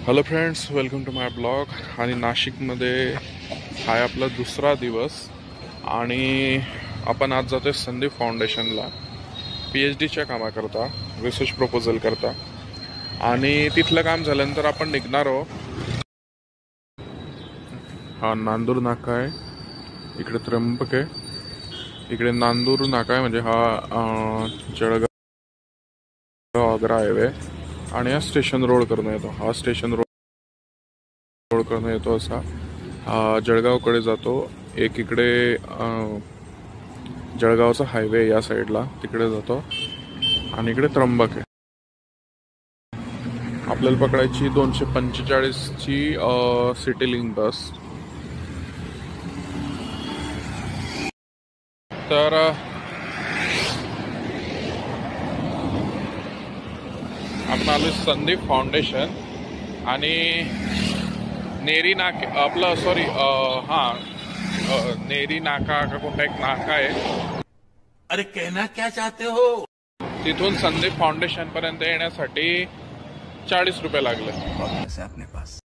Hello friends, welcome to my blog. आणि नाशिकमध्ये हा आहे आपला दुसरा दिवस आणि आपण आज जातोय संदीप फाउंडेशनला PhDच्या कामाकरता, रिसर्च प्रपोजल करता। आणि तिथलं काम झाल्यानंतर आपण निघणार आहोत। हा नांदूर नाका आहे, इकडे त्र्यंबक आहे, इकडे नांदूर नाका आहे, म्हणजे हा जळगाव आग्रा हायवे आणि हा स्टेशन रोड करून येतो। हा स्टेशन रोड करून येतो असा जळगावकडे जातो। एक इकडे जळगावचा हायवे या साईडला तिकडे जातो आणि इकडे त्र्यंबक आहे। आपल्याला पकडायची 245ची सिटी लिंक बस। तर आपण आलो संदीप फाउंडेशन आणि नेरी नाके आपलं सॉरी नेरी नाका का कोणता एक नाका आहे। अरे कहना क्या चाहते हो? तिथून संदीप फाउंडेशन पर्यंत येण्यासाठी 40 रुपये लागले अपने पास।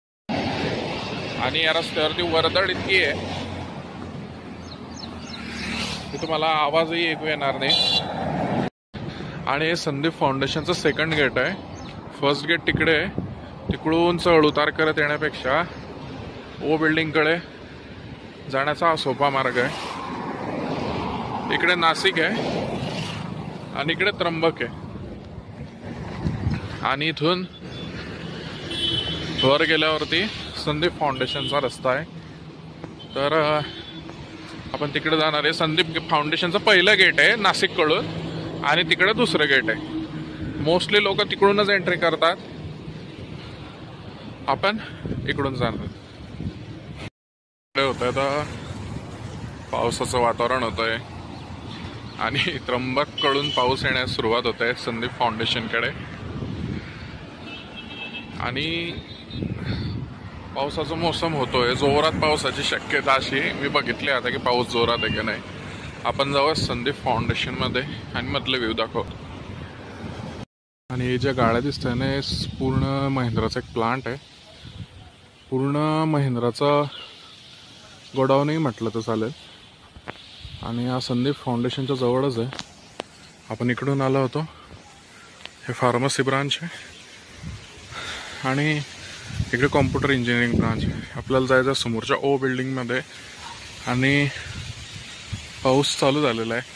आणि या रस्त्यावरती वर्दळ इतकी आहे की तुम्हाला आवाजही ऐकू येणार नाही। आणि संदीप फाउंडेशनचं सेकंड गेट आहे, फर्स्ट गेट तिकडे आहे। तिकडून चढ उतार करत येण्यापेक्षा ओ बिल्डिंगकडे जाण्याचा हा सोपा मार्ग आहे। इकडे नाशिक आहे आणि इकडे त्र्यंबक आहे आणि इथून वर गेल्यावरती संदीप फाउंडेशनचा रस्ता आहे। तर आपण तिकडे जाणार आहे। संदीप फाउंडेशनचं पहिलं गेट आहे नाशिककडून आणि तिकडे दुसरं गेट आहे। मोस्टली लोक तिकडूनच एंट्री करतात, आपण इकडून जाणार होत आहे। तर पावसाचं वातावरण होत आहे आणि त्र्यंबक कडून पाऊस येण्यास सुरुवात होत आहे संदीप फाउंडेशनकडे। आणि पावसाचा मोसम होतोय, जोरात पावसाची शक्यता अशी मी बघितली आता की पाऊस जोरात आहे की नाही। आपण जाऊ संदीप फाउंडेशन मध्ये आणि मधले व्ह्यू दाखवतो। आणि हे ज्या गाड्या दिसत आहे ना, पूर्ण महिंद्राचा एक प्लांट आहे। पूर्ण महिंद्राचा गोडाऊनही म्हटलं तर चालेल। आणि हा संदीप फाउंडेशनच्या जवळच आहे। आपण इकडून आलो होतो, हे फार्मसी ब्रांच आहे आणि इकडे कॉम्प्युटर इंजिनिअरिंग ब्रांच आहे। आपल्याला जायचं समोरच्या ओ बिल्डिंगमध्ये। आणि पाऊस चालू झालेला आहे।